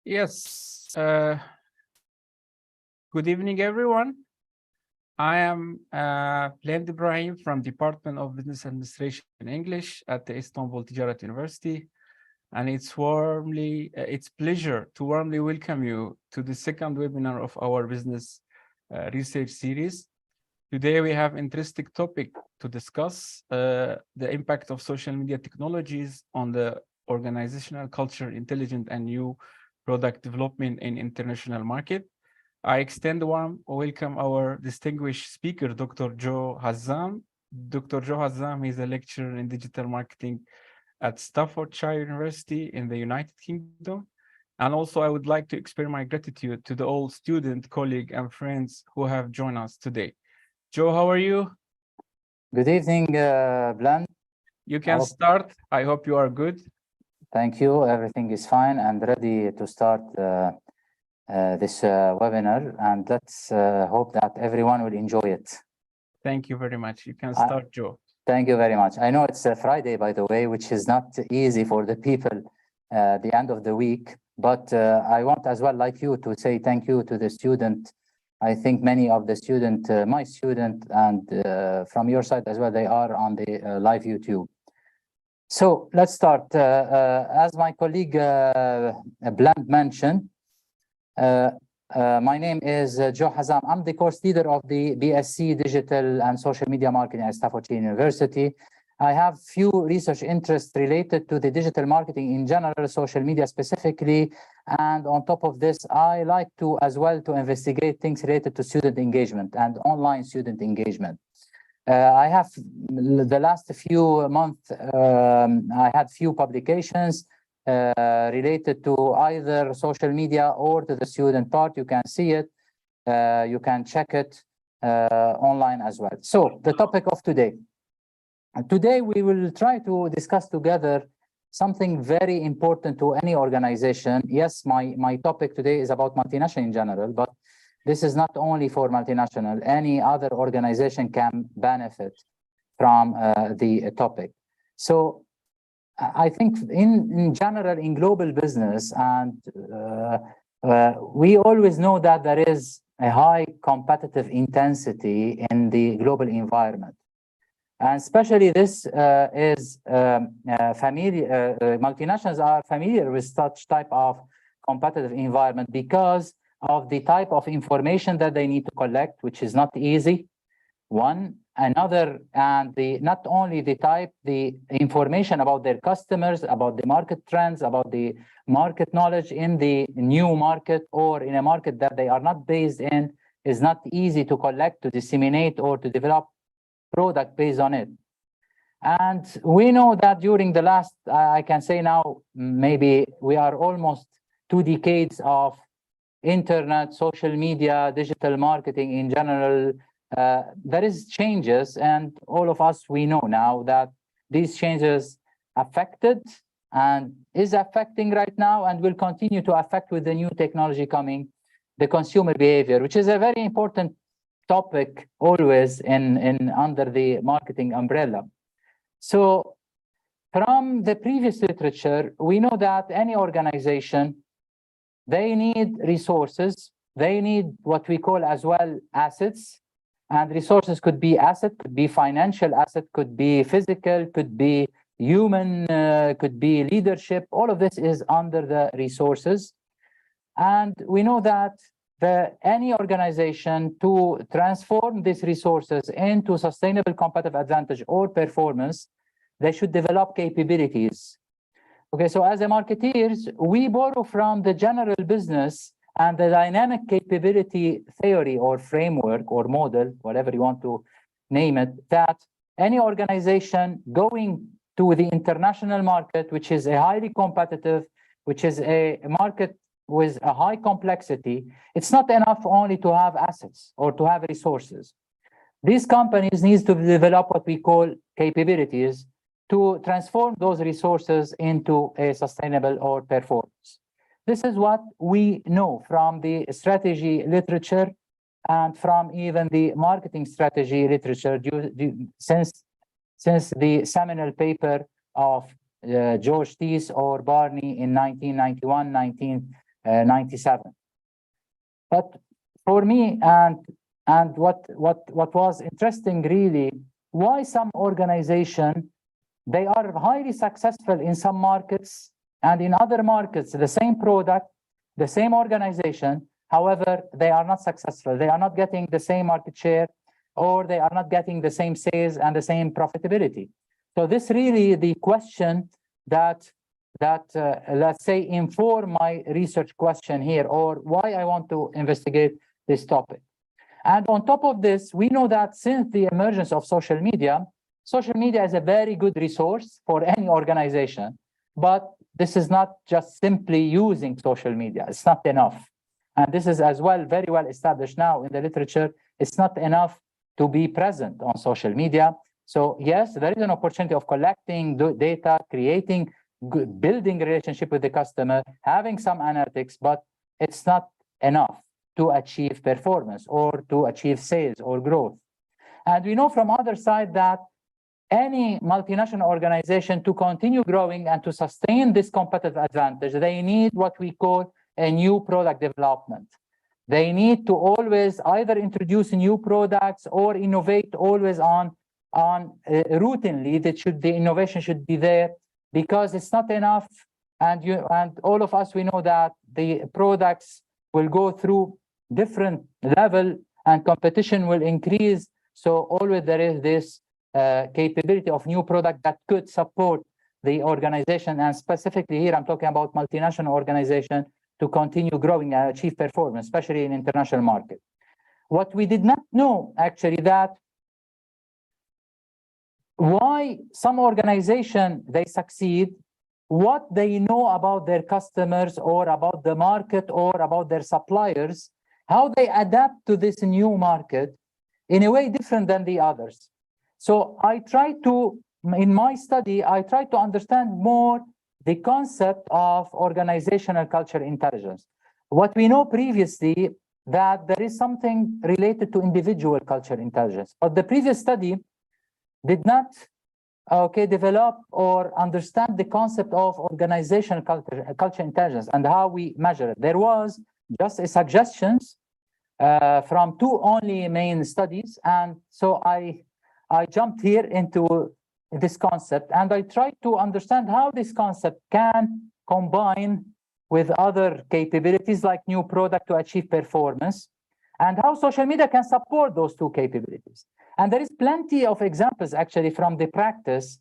Yes. Good evening, everyone. I am Levd Ibrahim from Department of Business Administration and English at the Istanbul Ticaret Üniversitesi, and it's pleasure to warmly welcome you to the second webinar of our business research series. Today we have interesting topic to discuss, the impact of social media technologies on the organizational culture, intelligent and new product development in international market. I extend a warm welcome our distinguished speaker, Dr. Joe Hazzam. Dr. Joe Hazzam is a lecturer in digital marketing at Staffordshire University in the United Kingdom. And also I would like to express my gratitude to the all student, colleague and friends who have joined us today. Joe, how are you? Good evening, Blan. You can start. I hope you are good. Thank you. Everything is fine and ready to start this webinar, and let's hope that everyone will enjoy it. Thank you very much. You can start, Joe. Thank you very much. I know it's a Friday, by the way, which is not easy for the people the end of the week, but I want as well, like you, to say thank you to the student. I think many of the student, my student, and from your side as well, they are on the live YouTube. So let's start. As my colleague Bland mentioned, my name is Joe Hazzam. I'm the course leader of the BSc Digital and Social Media Marketing at Staffordshire University. I have few research interests related to the digital marketing in general, social media specifically, and on top of this, I like to as well to investigate things related to student engagement and online student engagement. I have the last few months, I had few publications related to either social media or to the student part. You can see it, you can check it online as well. So the topic of today. Today we will try to discuss together something very important to any organization. Yes, my topic today is about multinational in general, but this is not only for multinational. Any other organization can benefit from the topic. So I think in general, in global business, and we always know that there is a high competitive intensity in the global environment. And especially this is familiar, multinationals are familiar with such type of competitive environment because of the type of information that they need to collect, which is not easy. Another, and not only the information about their customers, about the market trends, about the market knowledge in the new market or in a market that they are not based in is not easy to collect, to disseminate, or to develop product based on it. And we know that during the last, I can say now, maybe we are almost 2 decades of internet, social media, digital marketing in general. There is changes, and all of us, we know now that these changes affected and is affecting right now and will continue to affect with the new technology coming, the consumer behavior, which is a very important topic always in under the marketing umbrella. So from the previous literature, we know that any organization, they need resources, they need what we call as well assets, and resources could be asset, could be financial asset, could be physical, could be human, could be leadership. All of this is under the resources. And we know that any organization to transform these resources into sustainable competitive advantage or performance, they should develop capabilities. Okay, so as a marketeers, we borrow from the general business and the dynamic capability theory or framework or model, whatever you want to name it, that any organization going to the international market, which is a highly competitive, which is a market with a high complexity, it's not enough only to have assets or to have resources. These companies need to develop what we call capabilities to transform those resources into a sustainable or performance. This is what we know from the strategy literature and from even the marketing strategy literature since the seminal paper of George Teese or Barney in 1991, 97. But for me, and what was interesting really, why some organization, they are highly successful in some markets, and in other markets, the same product, the same organization, however, they are not successful. They are not getting the same market share, or they are not getting the same sales and the same profitability. So this really the question that let's say inform my research question here, or why I want to investigate this topic. And on top of this, we know that since the emergence of social media is a very good resource for any organization, but this is not just simply using social media. It's not enough. And this is as well very well established now in the literature. It's not enough to be present on social media. So yes, there is an opportunity of collecting data, creating, building a relationship with the customer, having some analytics, but it's not enough to achieve performance or to achieve sales or growth. And we know from other side that any multinational organization, to continue growing and to sustain this competitive advantage, they need what we call a new product development. They need to always either introduce new products or innovate always on routinely. The innovation should be there, because it's not enough. And all of us, we know that the products will go through different level and competition will increase. So always there is this capability of new product that could support the organization, and specifically here I'm talking about multinational organization, to continue growing and achieve performance, especially in international market. What we did not know actually, that why some organization they succeed, what they know about their customers or about the market or about their suppliers, how they adapt to this new market in a way different than the others. So I try to, in my study, I try to understand more the concept of organizational culture intelligence. What we know previously, that there is something related to individual culture intelligence, but the previous study did not develop or understand the concept of organizational culture intelligence and how we measure it. There was just a suggestions from two only main studies, and so I jumped here into this concept, and I tried to understand how this concept can combine with other capabilities like new product to achieve performance, and how social media can support those two capabilities. And there is plenty of examples actually from the practice.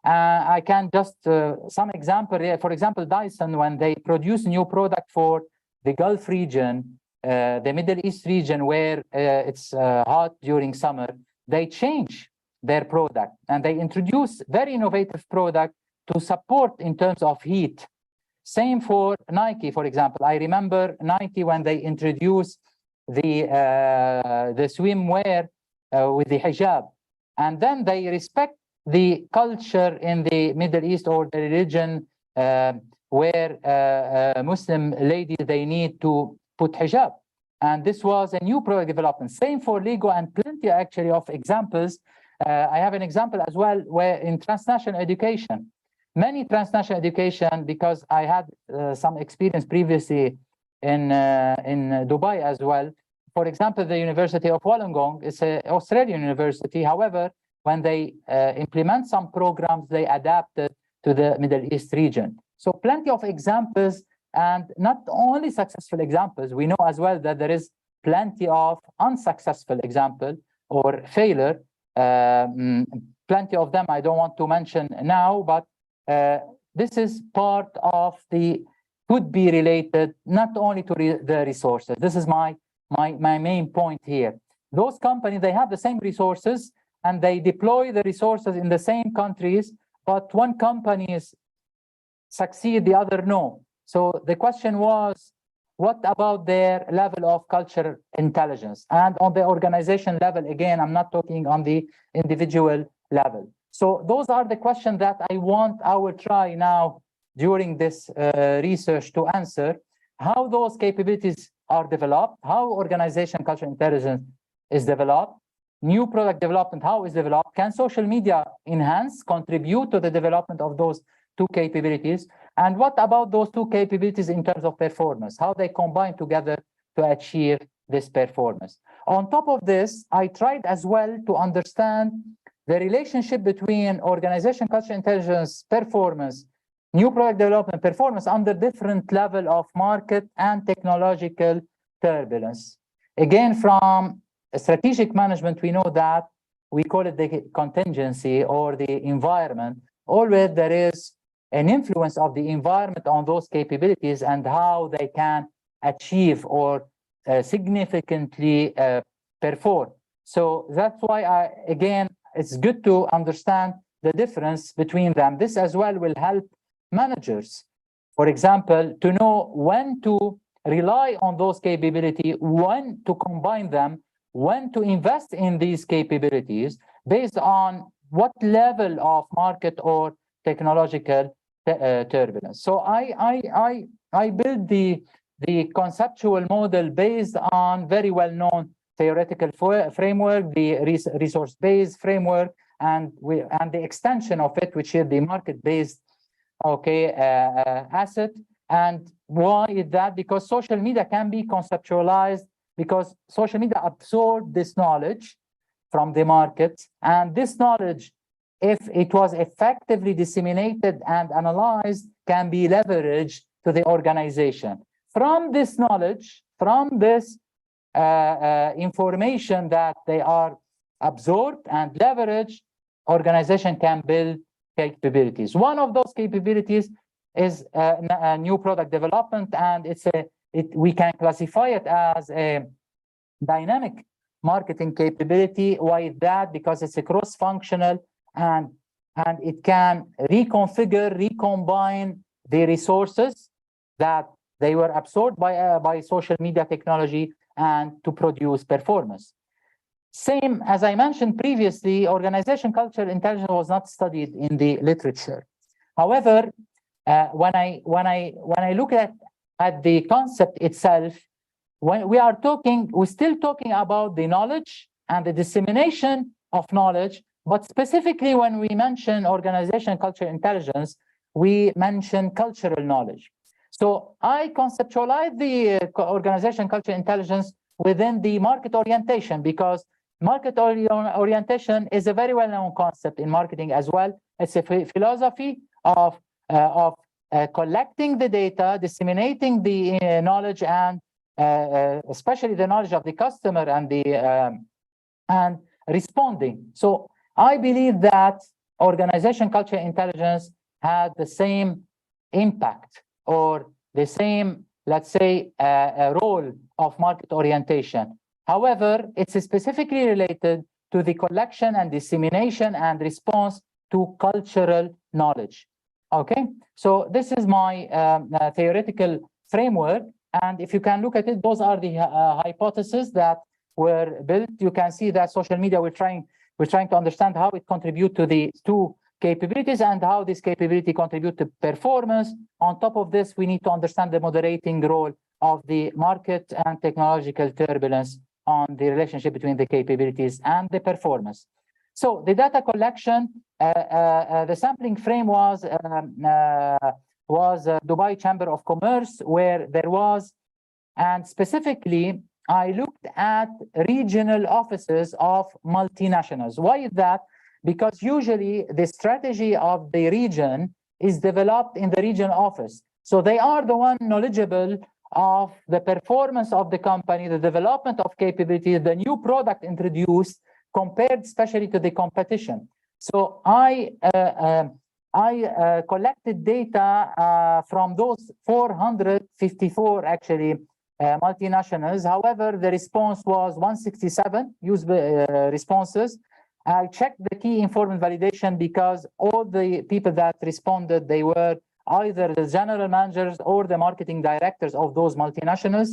I can just some example. For example, Dyson, when they produce new product for the Gulf region, the Middle East region, where it's hot during summer, they change their product and they introduce very innovative product to support in terms of heat. Same for Nike, for example. I remember Nike when they introduced the swimwear with the hijab, and then they respect the culture in the Middle East or the religion where Muslim ladies, they need to put hijab, and this was a new product development. Same for Lego, and plenty actually of examples. I have an example as well where in transnational education, many transnational education, because I had some experience previously in Dubai as well. For example, the University of Wollongong is an Australian university. However, when they implement some programs, they adapt it to the Middle East region. So plenty of examples, and not only successful examples. We know as well that there is plenty of unsuccessful example or failure. Plenty of them I don't want to mention now, but this is part of the, could be related not only to the resources. This is my main point here. Those companies, they have the same resources and they deploy the resources in the same countries, but one company is succeed, the other no. So the question was, what about their level of culture intelligence? And on the organization level, again, I'm not talking on the individual level. So those are the questions that I will try now during this research to answer. How those capabilities are developed, how organization culture intelligence is developed, new product development, how is developed, can social media enhance, contribute to the development of those two capabilities? And what about those two capabilities in terms of performance? How they combine together to achieve this performance? On top of this, I tried as well to understand the relationship between organization culture intelligence performance, new product development performance under different level of market and technological turbulence. Again, from strategic management, we know that we call it the contingency or the environment. Always there is an influence of the environment on those capabilities and how they can achieve or significantly perform. So that's why again, it's good to understand the difference between them. This as well will help managers, for example, to know when to rely on those capabilities, when to combine them, when to invest in these capabilities based on what level of market or technological turbulence. So I built the conceptual model based on very well-known theoretical framework, the resource-based framework, and the extension of it, which is the market-based asset. And why is that? Because social media can be conceptualized, because social media absorbed this knowledge from the market, and this knowledge, if it was effectively disseminated and analyzed, can be leveraged to the organization. From this knowledge, from this information that they are absorbed and leveraged, organization can build capabilities. One of those capabilities is a new product development, and we can classify it as a dynamic marketing capability. Why is that? Because it's a cross-functional and it can reconfigure, recombine the resources that they were absorbed by social media technology and to produce performance. Same as I mentioned previously, organization culture intelligence was not studied in the literature. However, when I look at the concept itself, when we're still talking about the knowledge and the dissemination of knowledge, but specifically when we mention organization culture intelligence, we mention cultural knowledge. So I conceptualize the organization culture intelligence within the market orientation, because market orientation is a very well-known concept in marketing as well. It's a philosophy of collecting the data, disseminating the knowledge, and especially the knowledge of the customer and responding. So I believe that organization culture intelligence had the same impact or the same, let's say, role of market orientation. However, it's specifically related to the collection and dissemination and response to cultural knowledge. Okay, so this is my theoretical framework. And if you can look at it, those are the hypotheses that were built. You can see that social media, we're trying to understand how it contributes to the two capabilities and how this capability contribute to performance. On top of this, we need to understand the moderating role of the market and technological turbulence on the relationship between the capabilities and the performance. So the data collection, the sampling frame was Dubai Chamber of Commerce, where there was, and specifically, I looked at regional offices of multinationals. Why is that? Because usually the strategy of the region is developed in the region office. So they are the one knowledgeable of the performance of the company, the development of capabilities, the new product introduced, compared especially to the competition. So I collected data from those 454 actually multinationals. However, the response was 167 used responses. I checked the key informant validation because all the people that responded, they were either the general managers or the marketing directors of those multinationals.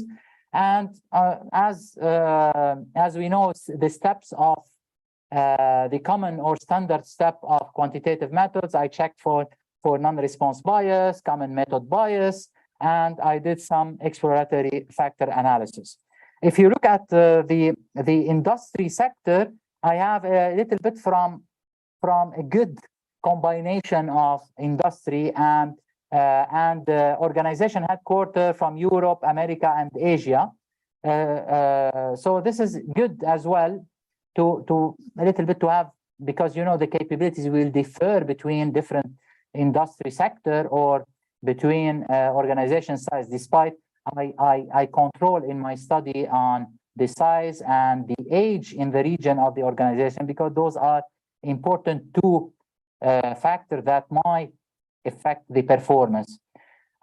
And as we know, the steps of the common or standard step of quantitative methods, I checked for non-response bias, common method bias, and I did some exploratory factor analysis. If you look at the industry sector, I have a little bit from a good combination of industry and and organization headquartered from Europe, America, and Asia. So this is good as well to a little bit to have, because you know the capabilities will differ between different industry sector or between organization size, despite I control in my study on the size and the age in the region of the organization, because those are important two factors that might affect the performance.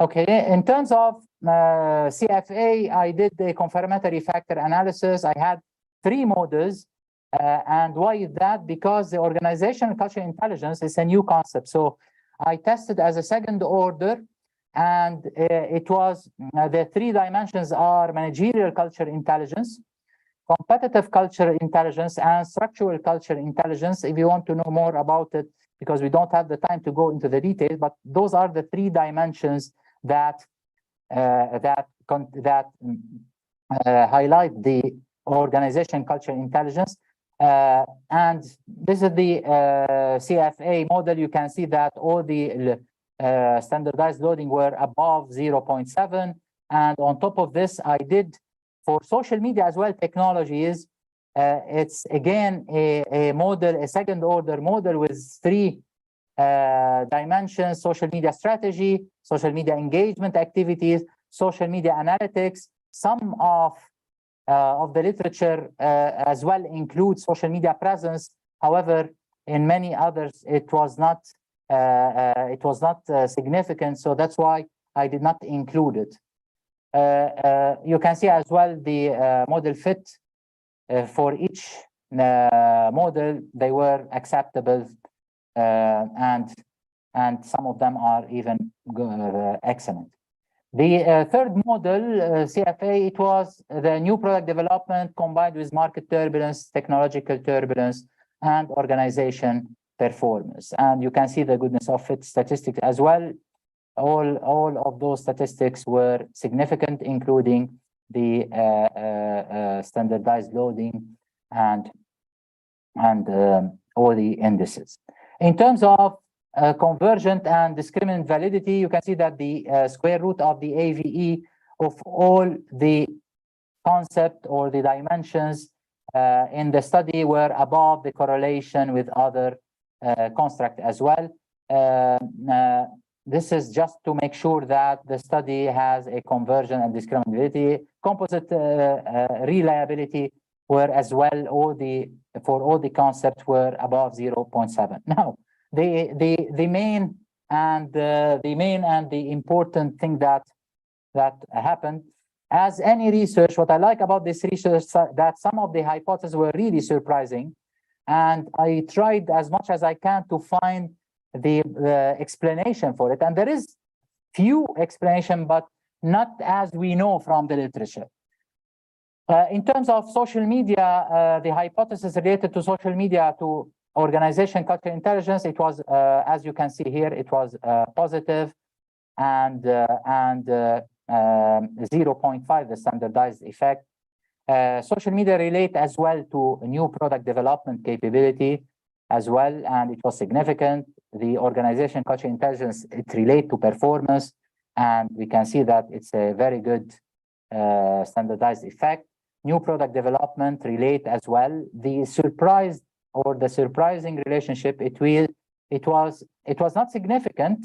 Okay, in terms of CFA, I did the confirmatory factor analysis. I had 3 models. And why is that? Because the organizational culture intelligence is a new concept. So I tested as a second order, and it was the 3 dimensions are managerial culture intelligence, competitive culture intelligence, and structural culture intelligence. If you want to know more about it, because we don't have the time to go into the details, but those are the 3 dimensions that highlight the organization culture intelligence. And this is the CFA model. You can see that all the standardized loading were above 0.7. And on top of this, I did for social media as well technologies. It's again a model, a second order model with 3 dimensions: social media strategy, social media engagement activities, social media analytics. Some of the literature as well includes social media presence. However, in many others, it was not significant. So that's why I did not include it. You can see as well the model fit for each model. They were acceptable, and some of them are even excellent. The third model, CFA, it was the new product development combined with market turbulence, technological turbulence, and organization performance. And you can see the goodness of fit statistics as well. All of those statistics were significant, including the standardized loading and all the indices. In terms of convergent and discriminant validity, you can see that the square root of the AVE of all the concept or the dimensions in the study were above the correlation with other construct as well. This is just to make sure that the study has a conversion and discriminant validity. Composite reliability were as well, for all the concepts were above 0.7. Now, the main and the important thing that happened, as any research, what I like about this research that some of the hypotheses were really surprising, and I tried as much as I can to find the explanation for it. And there is few explanation, but not as we know from the literature. In terms of social media, the hypothesis related to social media to organization culture intelligence, it was, as you can see here, it was positive, and 0.5, the standardized effect. Social media relate as well to new product development capability as well, and it was significant. The organization culture intelligence, it relate to performance, and we can see that it's a very good standardized effect. New product development relate as well. The surprise or the surprising relationship, it was not significant,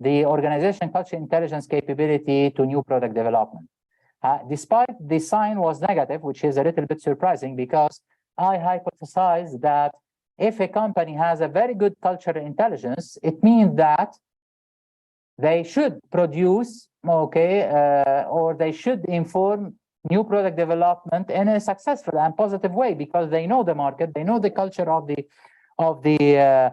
the organization culture intelligence capability to new product development. Despite the sign was negative, which is a little bit surprising, because I hypothesize that if a company has a very good cultural intelligence, it means that they should produce, or they should inform new product development in a successful and positive way, because they know the market, they know the culture of their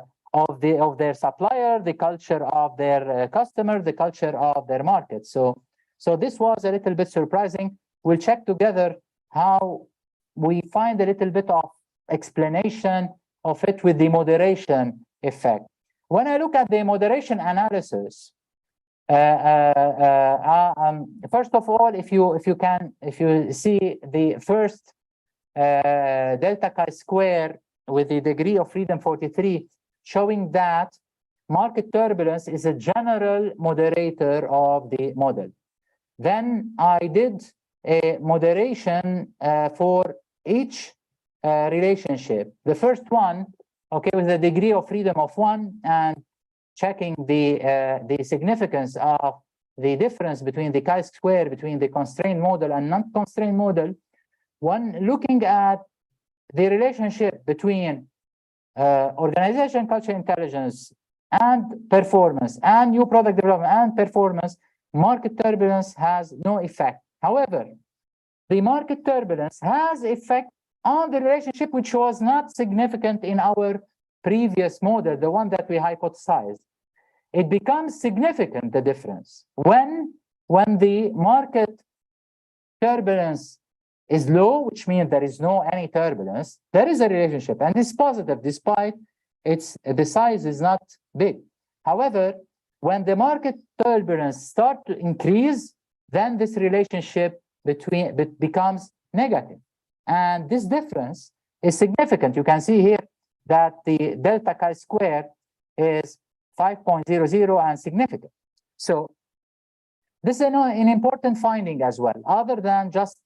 supplier, the culture of their customer, the culture of their market. So this was a little bit surprising. We'll check together how we find a little bit of explanation of it with the moderation effect. When I look at the moderation analysis, first of all, if you see the first delta chi square with the degree of freedom 43, showing that market turbulence is a general moderator of the model. Then I did a moderation for each relationship. The first one, okay, with a degree of freedom of 1 and checking the significance of the difference between the chi-square between the constrained model and non-constrained model. One looking at the relationship between organization, culture, intelligence, and performance, and new product development and performance, market turbulence has no effect. However, the market turbulence has effect on the relationship which was not significant in our previous model, the one that we hypothesized. It becomes significant, the difference, when the market turbulence is low, which means there is no any turbulence, there is a relationship, and it's positive despite the size is not big. However, when the market turbulence starts to increase, then this relationship becomes negative. And this difference is significant. You can see here that the delta chi-square is 5.00 and significant. So this is an important finding as well, other than just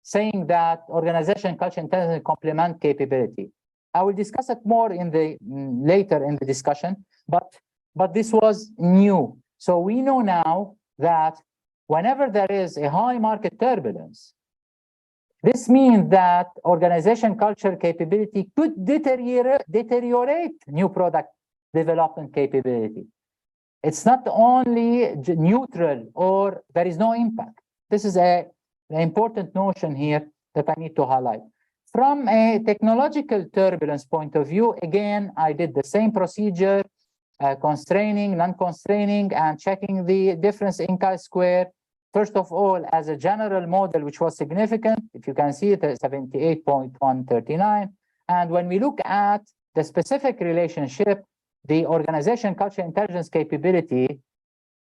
saying that organization, culture, intelligence complement capability. I will discuss it more in the later in the discussion, but this was new. So we know now that whenever there is a high market turbulence, this means that organization culture capability could deteriorate new product development capability. It's not only neutral or there is no impact. This is an important notion here that I need to highlight. From a technological turbulence point of view, again, I did the same procedure, constraining, non-constraining, and checking the difference in chi-square. First of all, as a general model, which was significant, if you can see it, 78.139. And when we look at the specific relationship, the organization, culture, intelligence capability,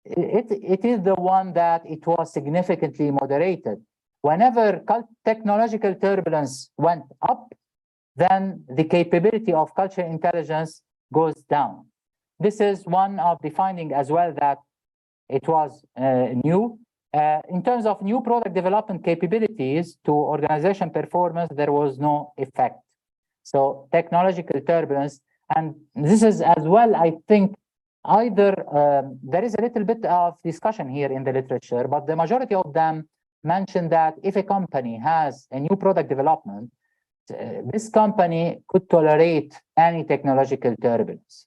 it is the one that it was significantly moderated. Whenever technological turbulence went up, then the capability of culture intelligence goes down. This is one of the findings as well that it was new. In terms of new product development capabilities to organization performance, there was no effect. So technological turbulence, and this is as well, I think, either there is a little bit of discussion here in the literature, but the majority of them mention that if a company has a new product development, this company could tolerate any technological turbulence.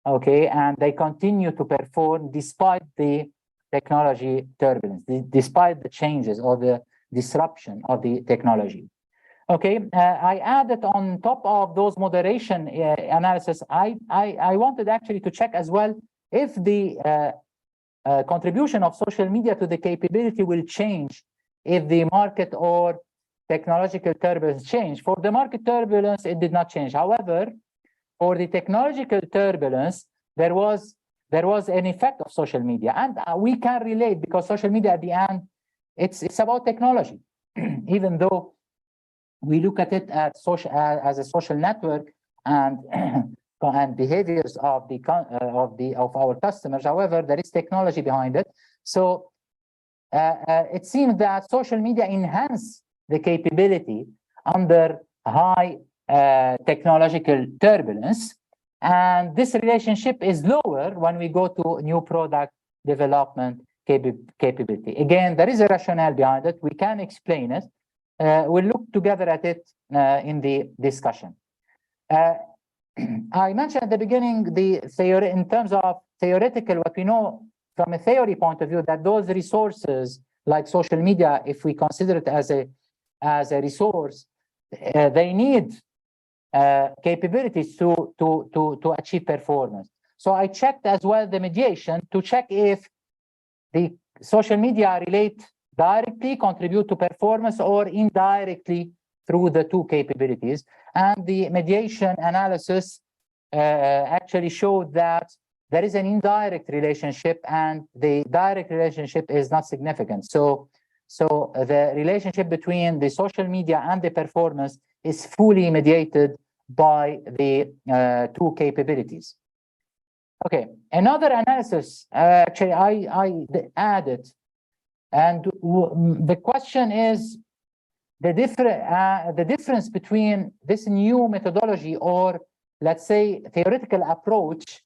Okay, and they continue to perform despite the technology turbulence, despite the changes or the disruption of the technology. Okay, I added on top of those moderation analysis, I wanted actually to check as well if the contribution of social media to the capability will change if the market or technological turbulence change. For the market turbulence, it did not change. However, for the technological turbulence, there was an effect of social media, and we can relate because social media at the end, it's about technology, even though we look at it as a social network and and behaviors of our customers. However, there is technology behind it. So it seems that social media enhance the capability under high technological turbulence, and this relationship is lower when we go to new product development capability. Again, there is a rationale behind it. We can explain it. We'll look together at it in the discussion. I mentioned at the beginning the theory in terms of theoretical, what we know from a theory point of view, that those resources like social media, if we consider it as a resource, they need capabilities to achieve performance. So I checked as well the mediation to check if the social media relate directly, contribute to performance, or indirectly through the two capabilities. And the mediation analysis actually showed that there is an indirect relationship and the direct relationship is not significant. So the relationship between the social media and the performance is fully mediated by the two capabilities. Okay, another analysis, actually I added, and the question is the difference between this new methodology, or let's say theoretical approach,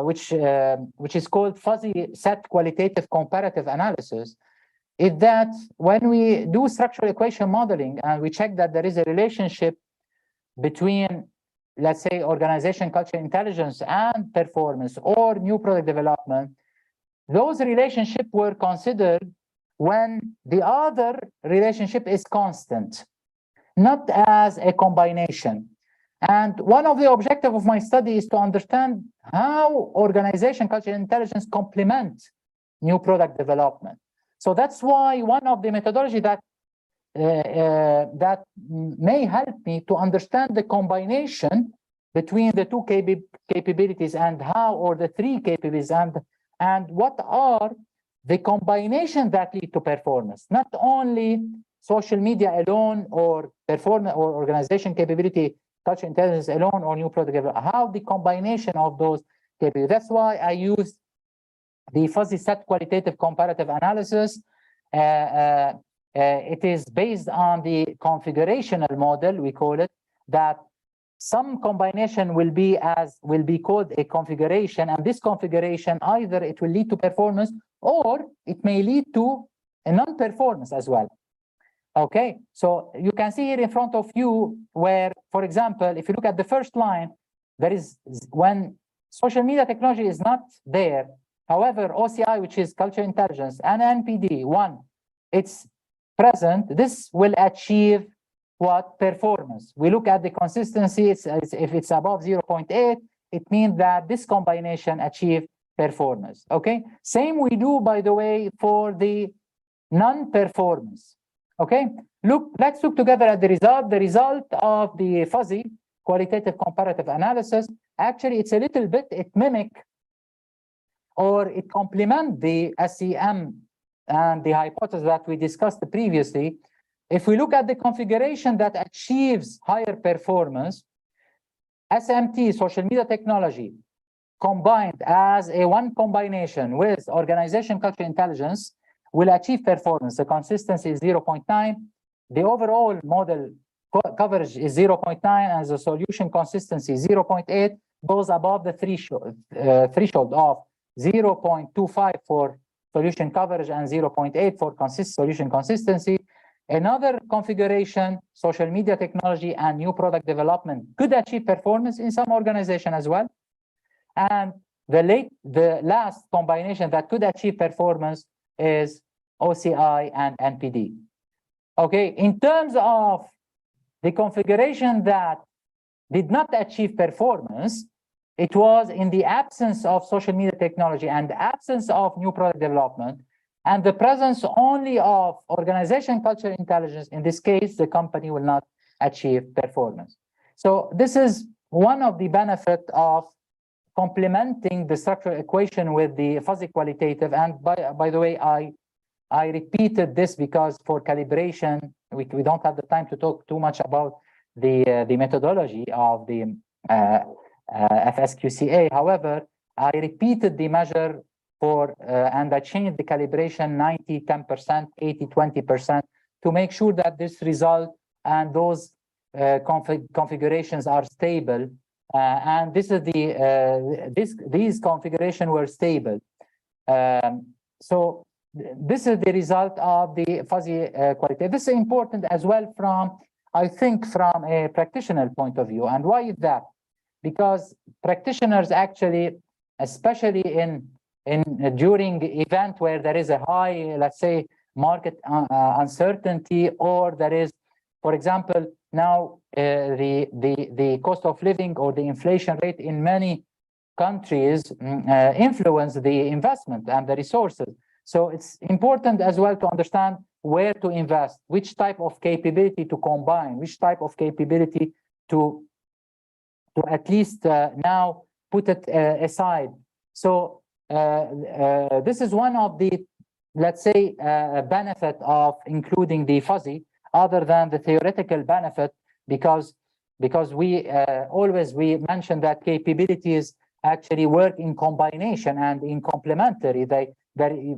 which is called fuzzy set qualitative comparative analysis, is that when we do structural equation modeling and we check that there is a relationship between, let's say, organization, culture, intelligence, and performance, or new product development, those relationships were considered when the other relationship is constant, not as a combination. And one of the objectives of my study is to understand how organization, culture, and intelligence complement new product development. So that's why one of the methodology that may help me to understand the combination between the two capabilities and how, or the three capabilities, and what are the combination that lead to performance, not only social media alone, or performance, or organization capability, culture, intelligence alone, or new product development, how the combination of those capabilities. That's why I used the fuzzy set qualitative comparative analysis. It is based on the configurational model, we call it, that some combination will be called a configuration, and this configuration either it will lead to performance or it may lead to a non-performance as well. Okay, so you can see here in front of you where, for example, if you look at the first line, there is when social media technology is not there. However, OCI, which is culture intelligence, and NPD, one, it's present, this will achieve what? Performance. We look at the consistency, if it's above 0.8, it means that this combination achieve performance. Okay, same we do, by the way, for the non-performance. Okay, let's look together at the result. The result of the fuzzy qualitative comparative analysis, actually it's a little bit, it mimic or it complements the SEM and the hypothesis that we discussed previously. If we look at the configuration that achieves higher performance, SMT, social media technology, combined as a one combination with organization, culture, intelligence, will achieve performance. The consistency is 0.9. The overall model coverage is 0.9, and the solution consistency is 0.8, goes above the threshold of 0.25 for solution coverage and 0.8 for solution consistency. Another configuration, social media technology and new product development, could achieve performance in some organization as well. And the last combination that could achieve performance is OCI and NPD. Okay, in terms of the configuration that did not achieve performance, it was in the absence of social media technology and the absence of new product development, and the presence only of organization, culture, intelligence. In this case, the company will not achieve performance. So this is one of the benefits of complementing the structural equation with the fuzzy qualitative. And by the way, I repeated this because for calibration, we don't have the time to talk too much about the methodology of the FSQCA. However, I repeated the measure for and I changed the calibration 90, 10%, 80, 20% to make sure that this result and those configurations are stable. And this is these configurations were stable. So this is the result of the fuzzy quality. This is important as well from, I think, from a practitioner point of view. And why is that? Because practitioners actually, especially during event where there is a high, let's say, market uncertainty, or there is, for example, now the cost of living or the inflation rate in many countries influence the investment and the resources. So it's important as well to understand where to invest, which type of capability to combine, which type of capability to at least now put it aside. So this is one of the, let's say, benefit of including the fuzzy, other than the theoretical benefit, because because we mention that capabilities actually work in combination and in complementary.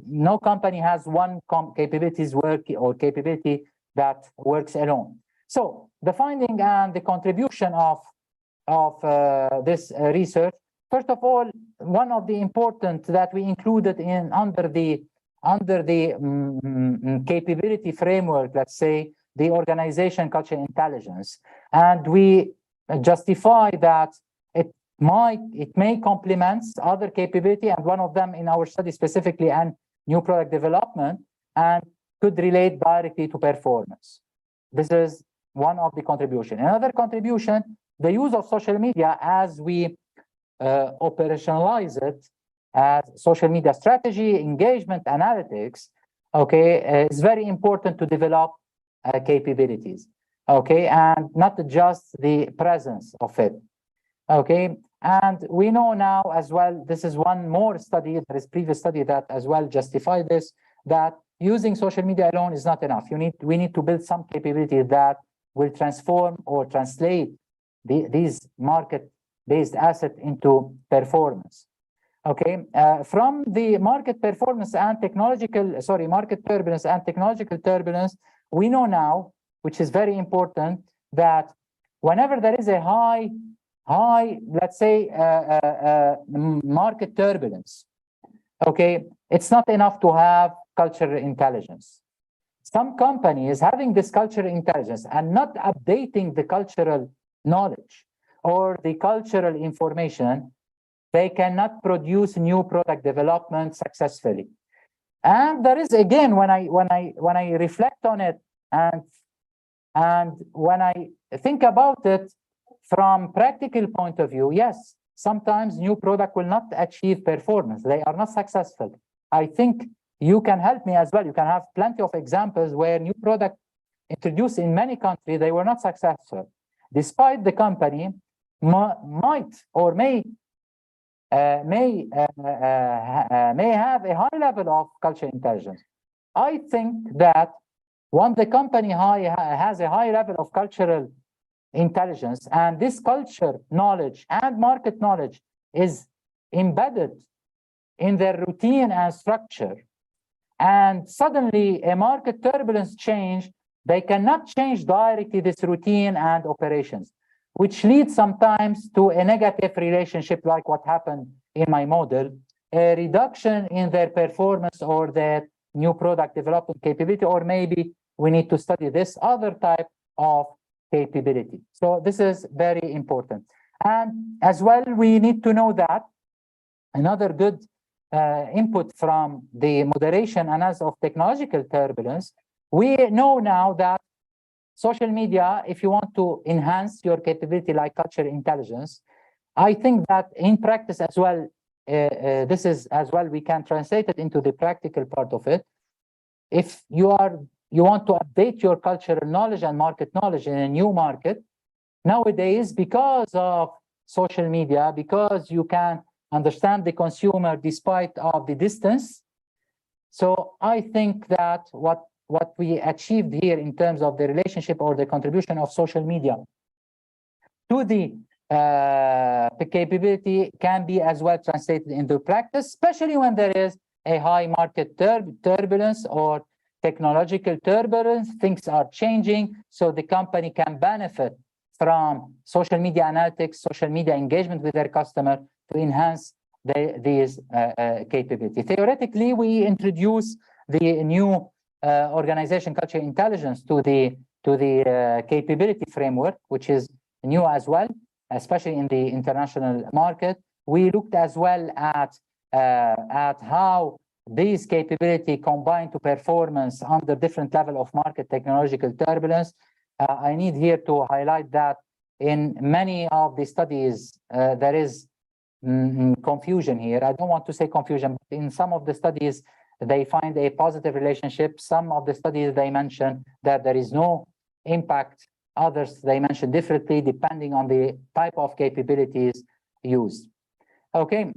No company has one capability that works alone. So the finding and the contribution of this research, first of all, one of the important that we included in under the capability framework, let's say, the organization culture intelligence, and we justify that it may complement other capability, and one of them in our study specifically, and new product development, and could relate directly to performance. This is one of the contribution. Another contribution, the use of social media as we operationalize it as social media strategy, engagement, analytics, okay, is very important to develop capabilities, okay, and not just the presence of it, okay. And we know now as well, this is one more study, there is previous study that as well justify this, that using social media alone is not enough. We need to build some capability that will transform or translate these market-based assets into performance. Okay, from the market performance and market turbulence and technological turbulence, we know now, which is very important, that whenever there is a high, let's say, market turbulence, okay, it's not enough to have cultural intelligence. Some companies having this cultural intelligence and not updating the cultural knowledge or the cultural information, they cannot produce new product development successfully. And there is, again, when I reflect on it and when I think about it from practical point of view, yes, sometimes new product will not achieve performance. They are not successful. I think you can help me as well. You can have plenty of examples where new product introduced in many countries, they were not successful, despite the company might or may have a high level of cultural intelligence. I think that when the company has a high level of cultural intelligence, and this culture knowledge and market knowledge is embedded in their routine and structure, and suddenly a market turbulence change, they cannot change directly this routine and operations, which leads sometimes to a negative relationship like what happened in my model, a reduction in their performance or their new product development capability, or maybe we need to study this other type of capability. So this is very important. And as well, we need to know that another good input from the moderation analysis of technological turbulence, we know now that social media, if you want to enhance your capability like cultural intelligence, I think that in practice as well, this is as well, we can translate it into the practical part of it. If you want to update your cultural knowledge and market knowledge in a new market, nowadays, because of social media, because you can understand the consumer despite of the distance. So I think that what we achieved here in terms of the relationship or the contribution of social media to the capability can be as well translated into practice, especially when there is a high market turbulence or technological turbulence. Things are changing, so the company can benefit from social media analytics, social media engagement with their customer to enhance these capabilities. Theoretically, we introduce the new organization culture intelligence to the capability framework, which is new as well, especially in the international market. We looked as well at how these capability combine to performance under different level of market technological turbulence. I need here to highlight that in many of the studies, there is confusion here. I don't want to say confusion, but in some of the studies, they find a positive relationship. Some of the studies, they mention that there is no impact. Others, they mention differently depending on the type of capabilities used. Okay,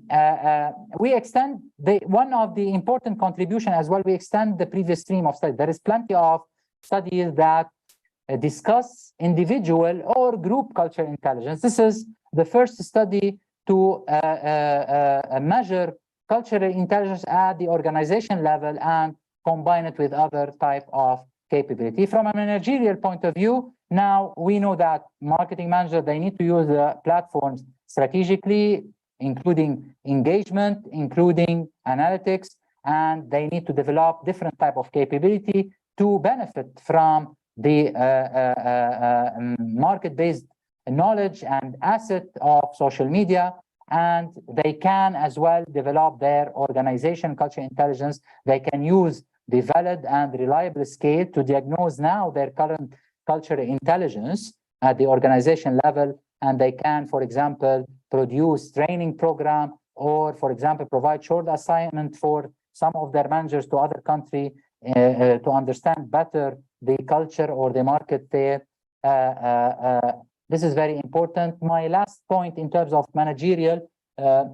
we extend one of the important contribution as well. We extend the previous stream of study. There is plenty of studies that discuss individual or group cultural intelligence. This is the first study to measure cultural intelligence at the organization level and combine it with other type of capability. From a managerial point of view, now we know that marketing managers, they need to use the platforms strategically, including engagement, including analytics, and they need to develop different type of capability to benefit from the market-based knowledge and asset of social media. And they can as well develop their organization culture intelligence. They can use the valid and reliable scale to diagnose now their current cultural intelligence at the organization level. And they can, for example, produce training program, or, for example, provide short assignment for some of their managers to other country to understand better the culture or the market there. This is very important. My last point in terms of managerial,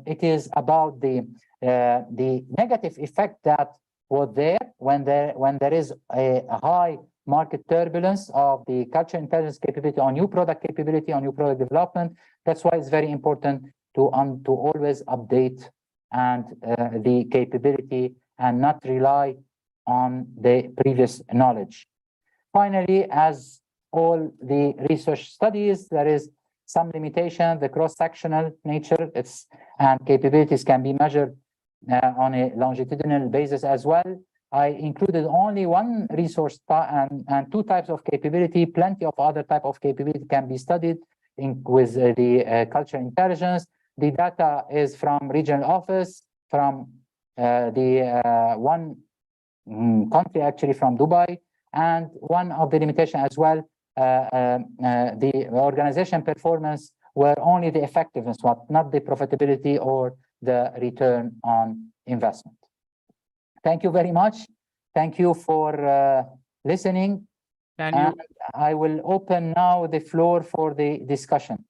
it is about the negative effect that was there when there is a high market turbulence of the culture intelligence capability on new product capability, on new product development. That's why it's very important to always update and the capability and not rely on the previous knowledge. Finally, as all the research studies, there is some limitation, the cross-sectional nature, and capabilities can be measured on a longitudinal basis as well. I included only one resource and two types of capability. Plenty of other type of capability can be studied with the cultural intelligence. The data is from regional office, from one country, actually from Dubai, and one of the limitation as well, the organization performance were only the effectiveness, not the profitability or the return on investment. Thank you very much. Thank you for listening. And I will open now the floor for the discussion.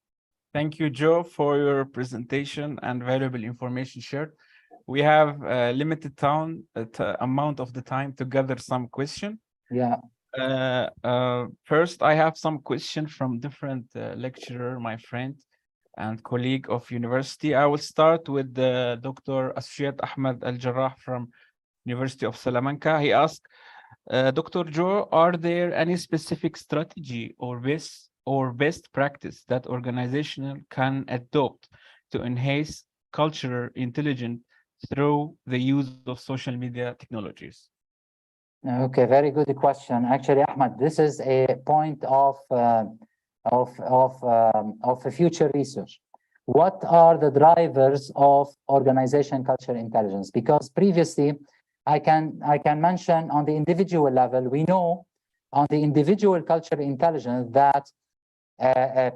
Thank you, Joe, for your presentation and valuable information shared. We have a limited amount of the time to gather some questions. Yeah. First, I have some questions from different lecturer, my friend and colleague of university. I will start with Dr. Associate Ahmed Al-Jarrah from University of Salamanca. He asked, Dr. Joe, are there any specific strategy or best practice that organization can adopt to enhance cultural intelligence through the use of social media technologies? Okay, very good question. Actually, Ahmed, this is a point of a future research. What are the drivers of organization cultural intelligence? Because previously, I can mention on the individual level, we know on the individual cultural intelligence that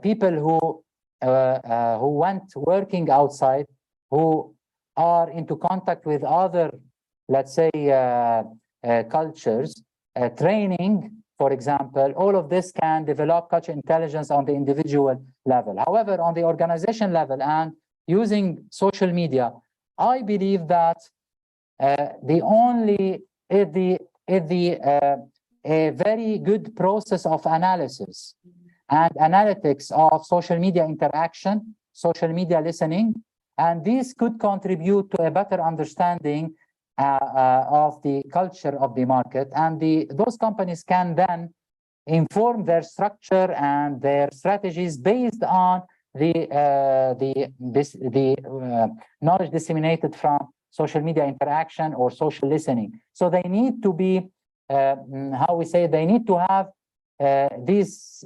people who went working outside, who are into contact with other, let's say, cultures, training, for example, all of this can develop cultural intelligence on the individual level. However, on the organization level and using social media, I believe that a very good process of analysis and analytics of social media interaction, social media listening, and these could contribute to a better understanding of the culture of the market, and those companies can then inform their structure and their strategies based on the knowledge disseminated from social media interaction or social listening. So they need to be, they need to have these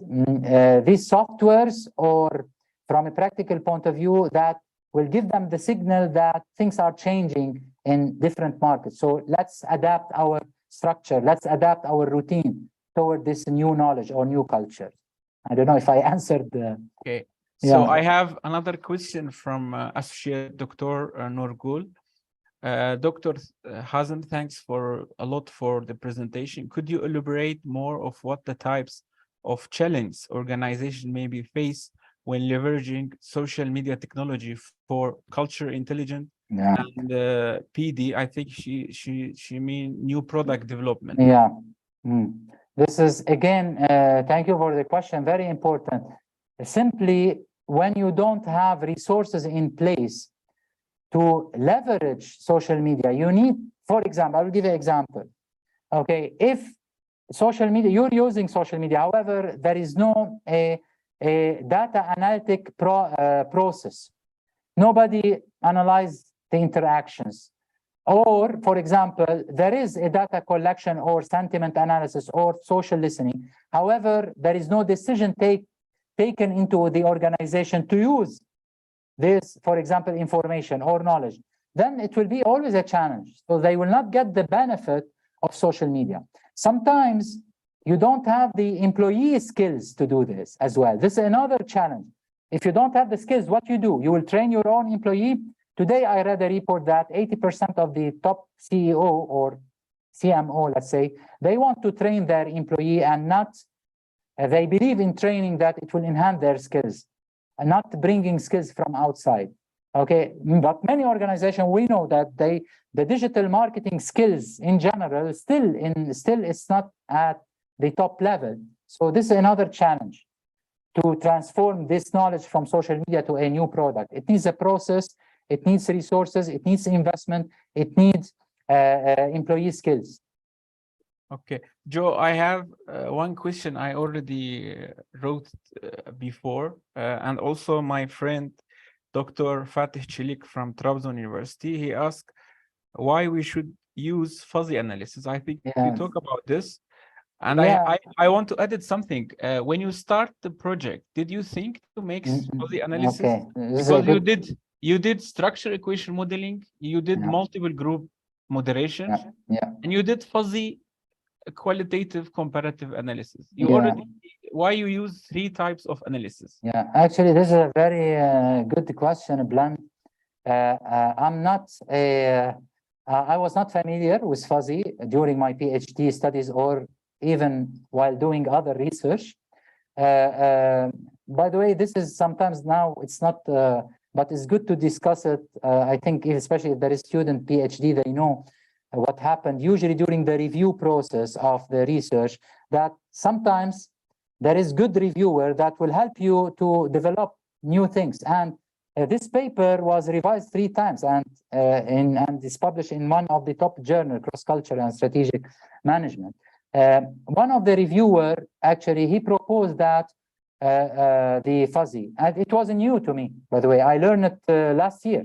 softwares, or from a practical point of view, that will give them the signal that things are changing in different markets. So let's adapt our structure, let's adapt our routine toward this new knowledge or new culture. I don't know if I answered. Okay, so I have another question from Associate Dr. Norgul. Dr. Hazzam, thanks a lot for the presentation. Could you elaborate more of what the types of challenge organization may be faced when leveraging social media technology for culture intelligence and PD? I think she mean new product development. Yeah. This is again, thank you for the question, very important. Simply, when you don't have resources in place to leverage social media, you need, for example, I will give you an example. Okay, if social media, you're using social media, however, there is no a data analytic process. Nobody analyzes the interactions. Or, for example, there is a data collection or sentiment analysis or social listening. However, there is no decision taken into the organization to use this, for example, information or knowledge. Then it will be always a challenge. So they will not get the benefit of social media. Sometimes you don't have the employee skills to do this as well. This is another challenge. If you don't have the skills, what you do? You will train your own employee. Today, I read a report that 80% of the top CEO or CMO, let's say, they want to train their employee and not, they believe in training that it will enhance their skills and not bringing skills from outside. Okay, but many organizations, we know that the digital marketing skills in general still it's not at the top level. So this is another challenge to transform this knowledge from social media to a new product. It needs a process, it needs resources, it needs investment, it needs employee skills. Okay, Joe, I have one question I already wrote before, and also my friend, Dr. Fatih Çelik from Trabzon University, he asked why we should use fuzzy analysis. I think you talk about this. And I want to edit something. When you start the project, did you think to make fuzzy analysis? Okay. Because you did structure equation modeling, you did multiple group moderation, and you did fuzzy qualitative comparative analysis. You already, why you use 3 types of analysis? Yeah, actually, this is a very good question, Blan. I was not familiar with fuzzy during my PhD studies or even while doing other research. By the way, this is sometimes now it's not, but it's good to discuss it. I think especially if there is student PhD, they know what happened usually during the review process of the research, that sometimes there is good reviewer that will help you to develop new things. And this paper was revised 3 times and is published in one of the top journals, Cross Culture and Strategic Management. One of the reviewer, actually, he proposed that the fuzzy, and it wasn't new to me, by the way, I learned it last year.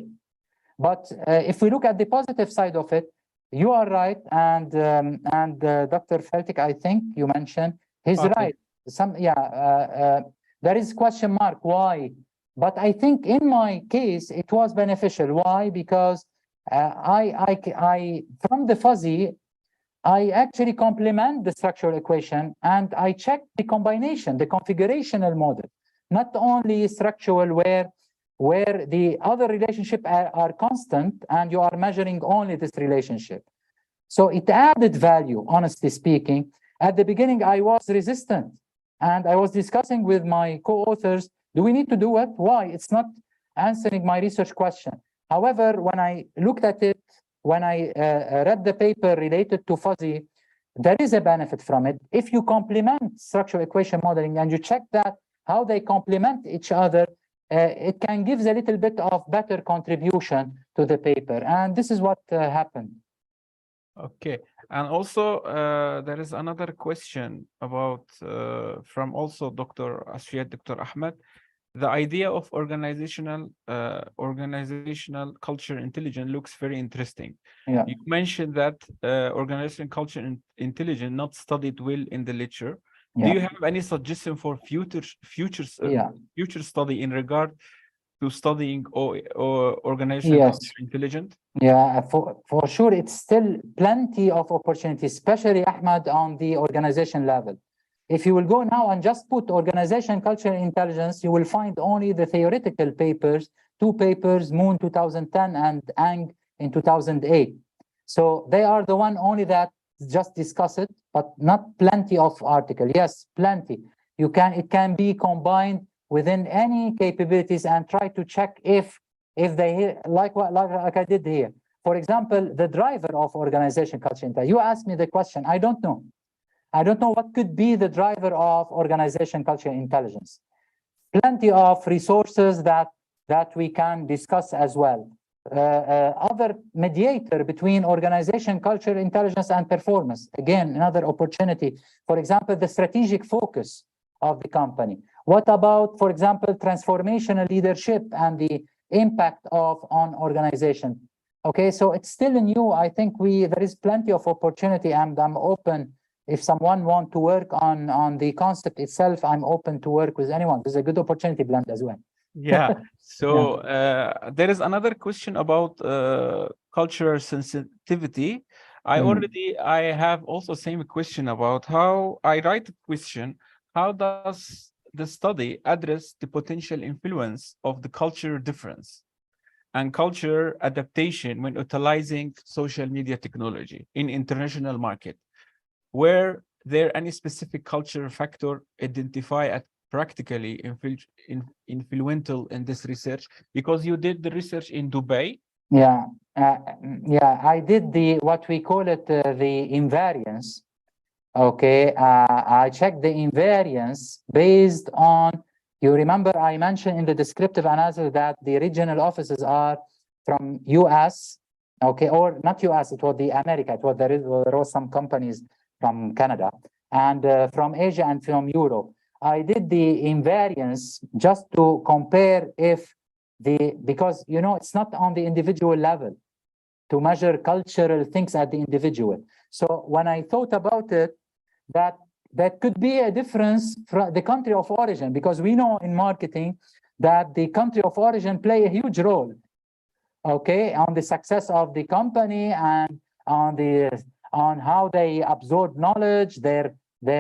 But if we look at the positive side of it, you are right, and Dr. Feltic, I think you mentioned, he's right. There is question mark, why? But I think in my case, it was beneficial. Why? Because I from the fuzzy, I actually complement the structural equation and I check the combination, the configurational model, not only structural where the other relationships are constant and you are measuring only this relationship. So it added value, honestly speaking. At the beginning, I was resistant and I was discussing with my co-authors, do we need to do it? Why? It's not answering my research question. However, when I looked at it, when I read the paper related to fuzzy, there is a benefit from it. If you complement structural equation modeling and you check that, how they complement each other, it can give a little bit of better contribution to the paper. And this is what happened. Okay. And also, there is another question about, from also Dr. Asfiat, Dr. Ahmed, the idea of organizational culture intelligence looks very interesting. Yeah. You mentioned that organizational culture intelligence not studied well in the literature. Yeah. Do you have any suggestion for future study in regard to studying or organizational culture intelligence? Yeah, for sure, it's still plenty of opportunities, especially Ahmad on the organization level. If you will go now and just put organization culture intelligence, you will find only the theoretical papers, 2 papers, Moon 2010 and Ang in 2008. So they are the one only that just discuss it, but not plenty of article. Yes, plenty. It can be combined within any capabilities and try to check if they like I did here. For example, the driver of organization culture intelligence. You asked me the question, I don't know. I don't know what could be the driver of organization culture intelligence. Plenty of resources that we can discuss as well. Other mediator between organization culture intelligence and performance. Again, another opportunity. For example, the strategic focus of the company. What about, for example, transformational leadership and the impact on organization? Okay, so it's still new. I think there is plenty of opportunity, and I'm open. If someone want to work on the concept itself, I'm open to work with anyone. There's a good opportunity blend as well. Yeah. So there is another question about cultural sensitivity. I have also same question about how I write a question. How does the study address the potential influence of the culture difference and culture adaptation when utilizing social media technology in international market? Were there any specific cultural factor identified as practically influential in this research? Because you did the research in Dubai. Yeah, I did what we call it the invariance. Okay, I checked the invariance based on, you remember I mentioned in the descriptive analysis that the regional offices are from US, okay, or not US, it was the America, there was some companies from Canada, and from Asia and from Europe. I did the invariance just to compare because, you know, it's not on the individual level to measure cultural things at the individual. So when I thought about it, that could be a difference from the country of origin, because we know in marketing that the country of origin play a huge role, okay, on the success of the company and on how they absorb knowledge, their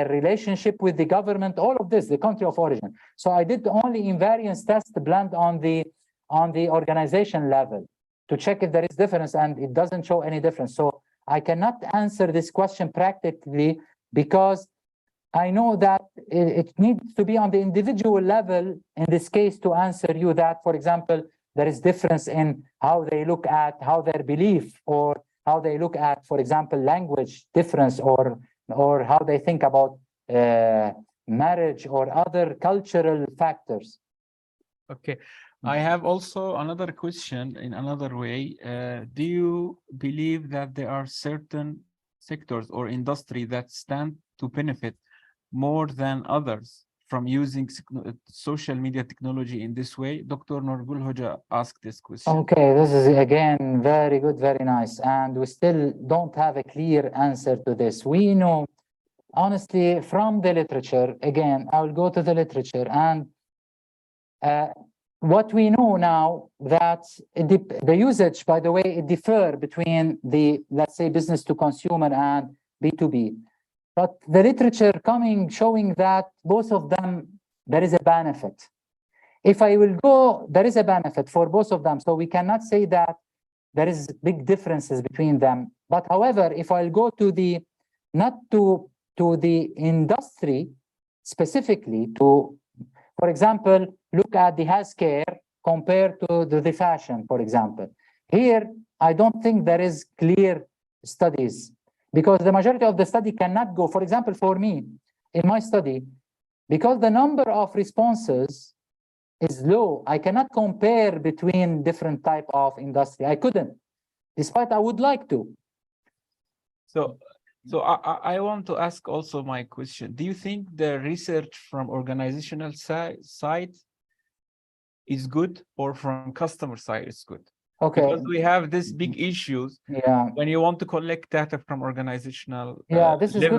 relationship with the government, all of this, the country of origin. So I did only invariance test blend on the organization level to check if there is difference, and it doesn't show any difference. So I cannot answer this question practically, because I know that it needs to be on the individual level in this case to answer you that, for example, there is difference in how they look at how their belief, or how they look at, for example, language difference, or how they think about marriage or other cultural factors. Okay. I have also another question in another way. Do you believe that there are certain sectors or industry that stand to benefit more than others from using social media technology in this way? Dr. Nurgul Hoja asked this question. Okay, this is again very good, very nice. And we still don't have a clear answer to this. We know, honestly, from the literature, again, I will go to the literature, and what we know now, that the usage, by the way, it differ between the, let's say, business to consumer and B2B. But the literature showing that both of them, there is a benefit. If I will go, there is a benefit for both of them. So we cannot say that there is big differences between them. But however, if I'll go to not to the industry specifically, for example, look at the healthcare compared to the fashion, for example. Here, I don't think there is clear studies, because the majority of the study cannot go, for example, for me, in my study, because the number of responses is low, I cannot compare between different type of industry. I couldn't, despite I would like to. So I want to ask also my question. Do you think the research from organizational side is good, or from customer side is good? Okay. Because we have these big issues. Yeah. When you want to collect data from organizational this is a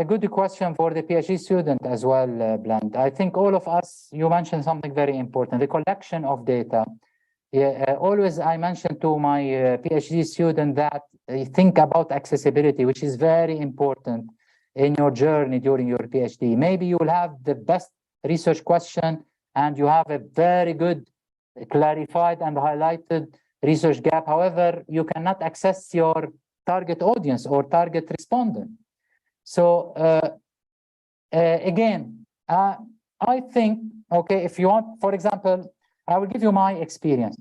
good question for the PhD student as well, Bland. I think all of us, you mentioned something very important, the collection of data. Always I mention to my PhD student that think about accessibility, which is very important in your journey during your PhD. Maybe you will have the best research question, and you have a very good, clarified and highlighted research gap. However, you cannot access your target audience or target respondent. So again, I think, okay, if you want, for example, I will give you my experience.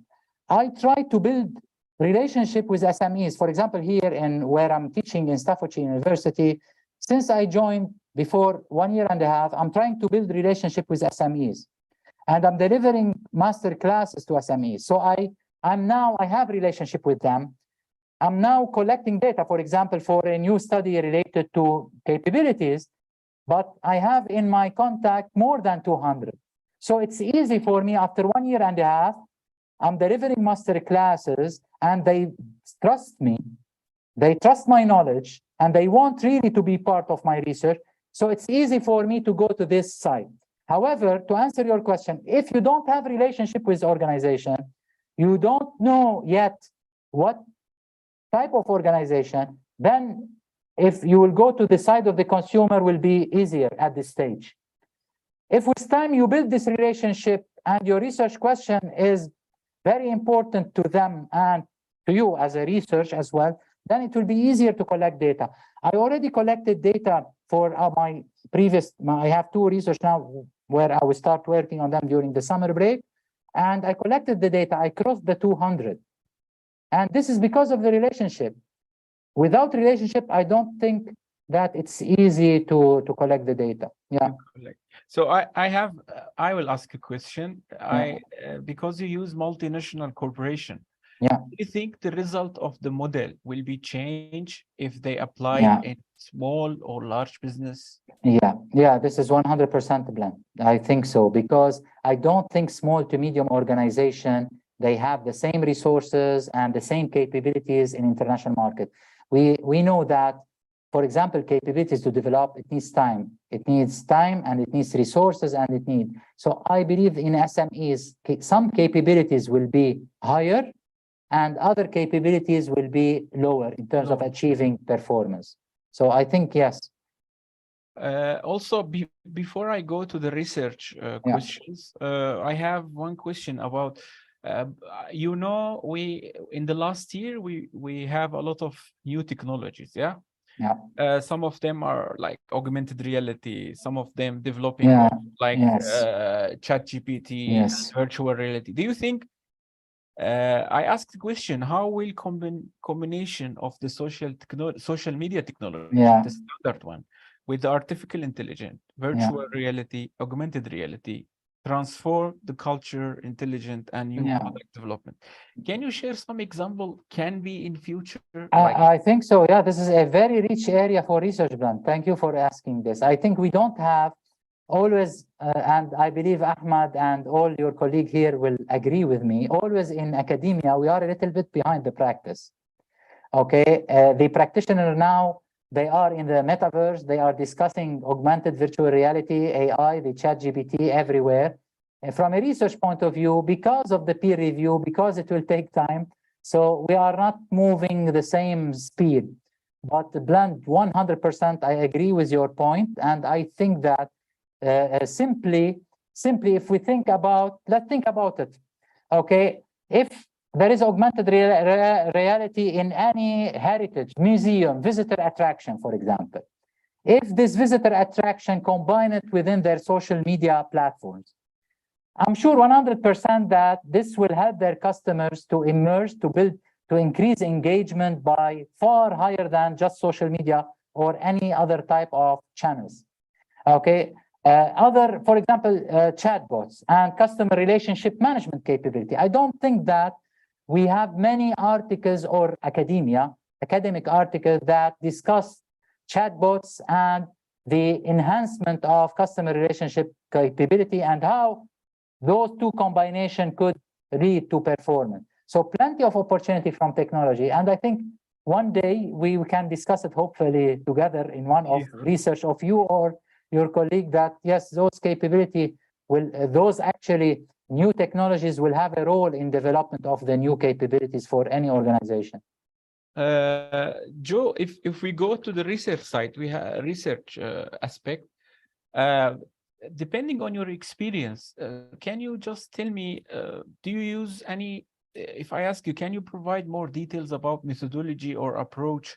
I try to build relationship with SMEs. For example, here where I'm teaching in Staffordshire University, since I joined before 1 year and a half, I'm trying to build relationship with SMEs, and I'm delivering master classes to SMEs. So I have relationship with them. I'm now collecting data, for example, for a new study related to capabilities, but I have in my contact more than 200. So it's easy for me after 1 year and a half, I'm delivering master classes and they trust me, they trust my knowledge, and they want really to be part of my research. So it's easy for me to go to this site. However, to answer your question, if you don't have relationship with organization, you don't know yet what type of organization, then if you will go to the side of the consumer will be easier at this stage. If with time you build this relationship and your research question is very important to them and to you as a research as well, then it will be easier to collect data. I already collected data for my previous, I have 2 research now where I will start working on them during the summer break. And I collected the data, I crossed the 200. And this is because of the relationship. Without relationship, I don't think that it's easy to collect the data. Yeah. So I will ask a question. Because you use multinational corporation. Yeah. Do you think the result of the model will be changed if they apply in small or large business? Yeah, this is 100% blend. I think so, because I don't think small to medium organization, they have the same resources and the same capabilities in international market. We know that, for example, capabilities to develop, it needs time. It needs time and it needs resources and it needs. So I believe in SMEs, some capabilities will be higher and other capabilities will be lower in terms of achieving performance. So I think, yes. Also, before I go to the research questions, I have one question about, we in the last year, we have a lot of new technologies, some of them are like augmented reality, some of them developing ChatGPT, virtual reality. Do you think, I asked the question, how will combination of the social media technology, the standard one, with the artificial intelligence, virtual reality, augmented reality, transform the culture, intelligent and new product development? Can you share some example? Can be in future? I think so. Yeah, this is a very rich area for research, Blunt. Thank you for asking this. I think we don't have always, and I believe Ahmad and all your colleagues here will agree with me, always in academia, we are a little bit behind the practice. Okay, the practitioner now, they are in the metaverse, they are discussing augmented virtual reality, AI, the ChatGPT everywhere. And from a research point of view, because of the peer review, because it will take time, so we are not moving the same speed. But Blunt, 100%, I agree with your point, and I think that simply, if we think about, let's think about it. Okay, if there is augmented reality in any heritage, museum, visitor attraction, for example. If this visitor attraction combine it within their social media platforms, I'm sure 100% that this will help their customers to immerse, to build, to increase engagement by far higher than just social media or any other type of channels. Okay. For example, chatbots and customer relationship management capability. I don't think that we have many articles or academic articles that discuss chatbots and the enhancement of customer relationship capability and how those two combination could lead to performance. So plenty of opportunity from technology. And I think one day we can discuss it hopefully together in one of research of you or your colleague that, yes, those capability will, those actually new technologies will have a role in development of the new capabilities for any organization. Joe, if we go to the research side, we have research aspect. Depending on your experience, can you just tell me, do you use any, if I ask you, can you provide more details about methodology or approach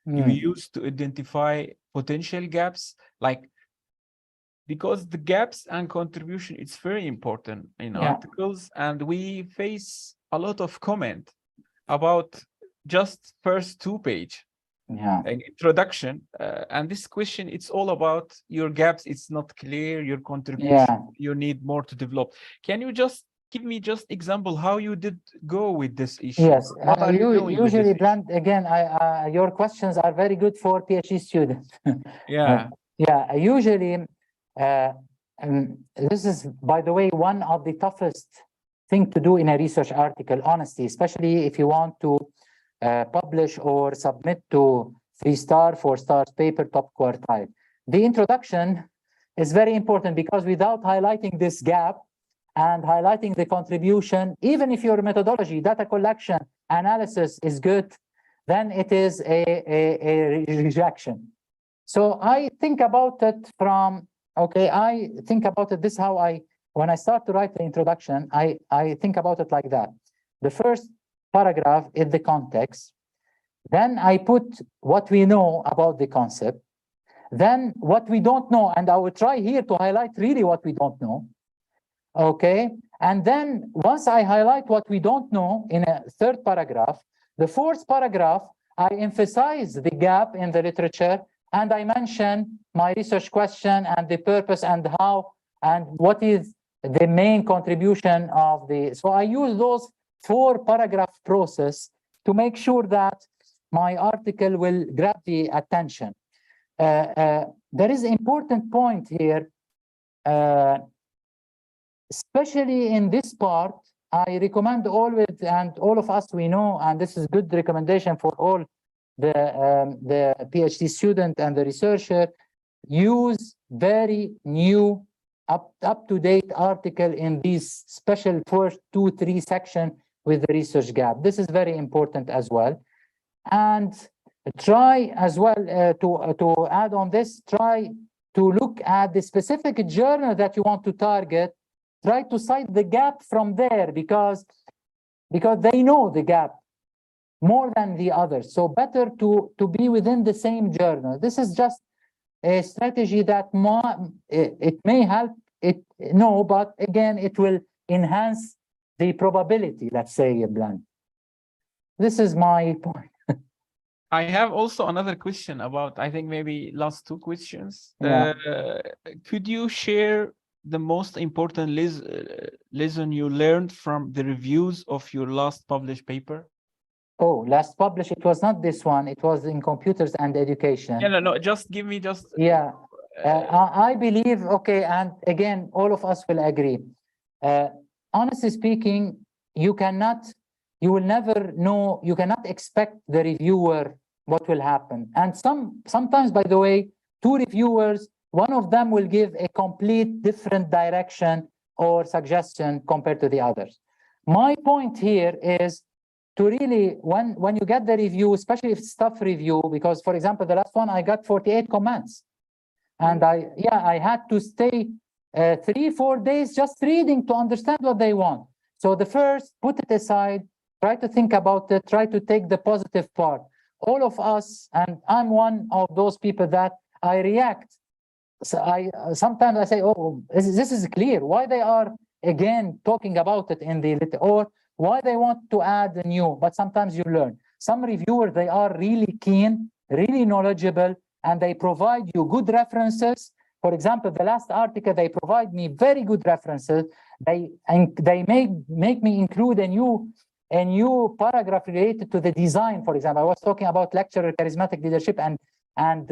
you use to identify potential gaps? Like, because the gaps and contribution, it's very important in articles, and we face a lot of comment about just first 2 pages. an introduction, and this question, it's all about your gaps. It's not clear, your contribution, you need more to develop. Can you just give me just example how you did go with this issue? Yes, What are you doing with usually, this Bland, again, your questions are very good for PhD students. Yeah. Usually, this is, by the way, one of the toughest thing to do in a research article, honestly, especially if you want to publish or submit to 3-star, 4-star paper, top quartile. The introduction is very important because without highlighting this gap and highlighting the contribution, even if your methodology, data collection, analysis is good, then it is a rejection. So I think about it from, I think about it, this is how when I start to write the introduction, I think about it like that. The first paragraph is the context. Then I put what we know about the concept. Then what we don't know, and I will try here to highlight really what we don't know. And then once I highlight what we don't know in a third paragraph, the fourth paragraph, I emphasize the gap in the literature, and I mention my research question and the purpose and how and what is the main contribution of the. So I use those 4 paragraph process to make sure that my article will grab the attention. There is an important point here, especially in this part. I recommend always, and all of us we know, and this is good recommendation for all the PhD student and the researcher, use very new, up-to-date article in these special first 2-3 section with the research gap. This is very important as well. And try as well to add on this, try to look at the specific journal that you want to target. Try to cite the gap from there because they know the gap more than the others. So better to be within the same journal. This is just a strategy that it may help but again, it will enhance the probability, let's say, Bland. This is my point. I have also another question about, I think maybe last 2 questions. Could you share the most important lesson you learned from the reviews of your last published paper? Last published, it was not this one, it was in computers and education. No, just give me just. I believe, and again, all of us will agree. Honestly speaking, you will never know, you cannot expect the reviewer what will happen. And sometimes, by the way, 2 reviewers, one of them will give a complete different direction or suggestion compared to the others. My point here is to really, when you get the review, especially if it's tough review, because for example, the last one, I got 48 comments. And I had to stay 3-4 days just reading to understand what they want. So the first, put it aside, try to think about it, try to take the positive part. All of us, and I'm one of those people that I react. So sometimes I say, this is clear. Why they are again talking about it in the or why they want to add a new. But sometimes you learn. Some reviewers, they are really keen, really knowledgeable, and they provide you good references. For example, the last article, they provide me very good references. They make me include a new paragraph related to the design. For example, I was talking about lecturer charismatic leadership and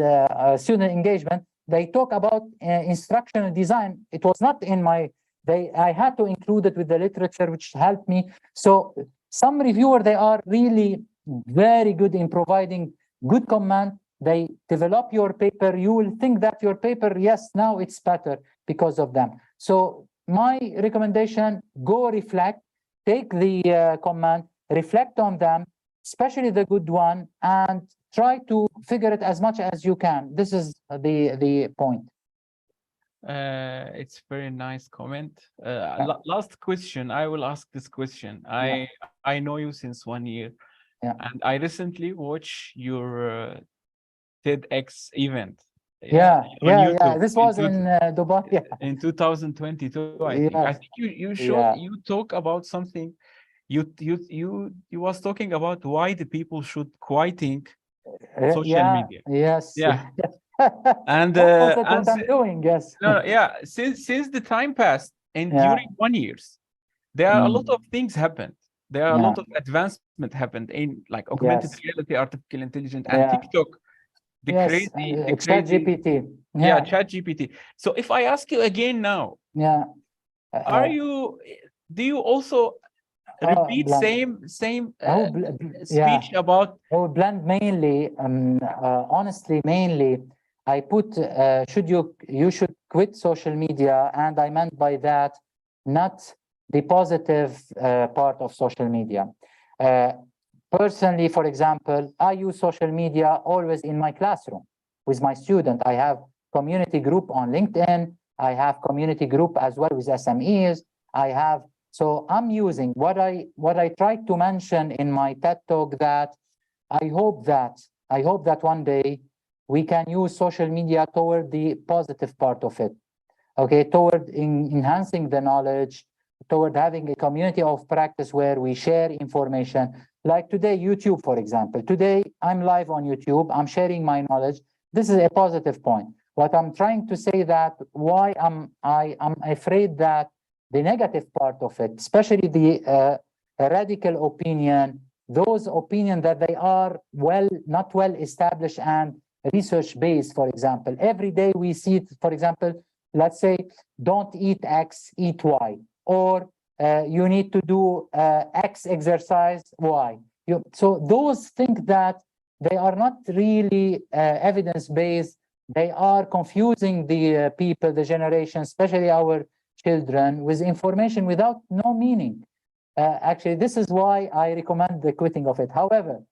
student engagement. They talk about instructional design. It was not in my. I had to include it with the literature, which helped me. So some reviewer, they are really very good in providing good comment. They develop your paper. You will think that your paper, yes, now it's better because of them. So my recommendation: go reflect. Take the comment, reflect on them, especially the good one, and try to figure it as much as you can. This is the point. It's very nice comment. Last question. I will ask this question. I know you since 1 year, and I recently watched your TEDx event. This was in Dubai. In 2022, I think you talk about something. You was talking about why the people should quitting social media. Yes. Yeah. And That's what I'm doing. Yes. no, yeah. Since the time passed, and Yeah. during 1 year, there are a lot of things happened. There are a lot of advancement happened in like augmented Yes. reality, artificial intelligence, and Yeah. TikTok. The Yes. crazy, the Chat crazy. GPT. Yeah, Chat GPT. So if I ask you again now, Yeah. do you also repeat Blunt. same Yeah. speech about? Oh, blend mainly, honestly, mainly, I put, you should quit social media, and I meant by that, not the positive part of social media. Personally, for example, I use social media always in my classroom with my student. I have community group on LinkedIn. I have community group as well with SMEs. So I'm using what I tried to mention in my TED talk, that I hope that one day we can use social media toward the positive part of it. Okay, toward enhancing the knowledge, toward having a community of practice where we share information. Like today, YouTube, for example. Today, I'm live on YouTube. I'm sharing my knowledge. This is a positive point. What I'm trying to say that why I'm afraid that the negative part of it, especially the radical opinion, those opinions that they are not well established and research based, for example. Every day we see it, for example, let's say, don't eat X, eat Y, or you need to do X exercise, Y. So those think that they are not really evidence-based. They are confusing the people, the generation, especially our children, with information without no meaning. Actually, this is why I recommend the quitting of it. However,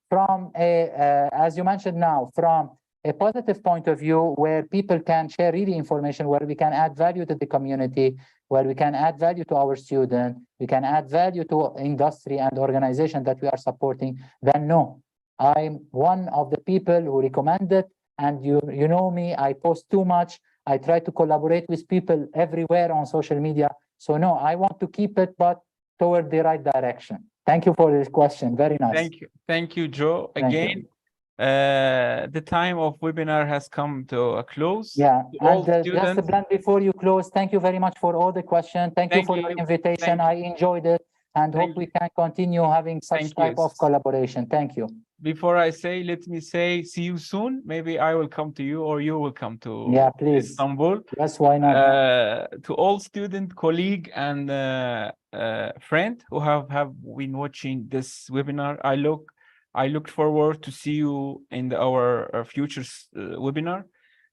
from as you mentioned now, from a positive point of view, where people can share really information, where we can add value to the community, where we can add value to our student, we can add value to industry and organization that we are supporting, then no. I'm one of the people who recommend it, and you know me, I post too much. I try to collaborate with people everywhere on social media. So no, I want to keep it, but toward the right direction. Thank you for this question. Very nice. Thank you, Joe. Thank you. Again, the time of webinar has come to a close. Yeah, To all and just students, a blunt before you close, thank you very much for all the questions. Thank you for your invitation. I enjoyed it, and hope we can continue having such type of collaboration. Thank you. Before I say, let me say, see you soon. Maybe I will come to you, or you will come to please. Istanbul. Yes, why not? To all student, colleague, and friend who have been watching this webinar, I look forward to see you in our future webinar.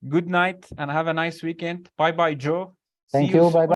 Good night and have a nice weekend. Bye bye, Joe. Thank you. Bye bye.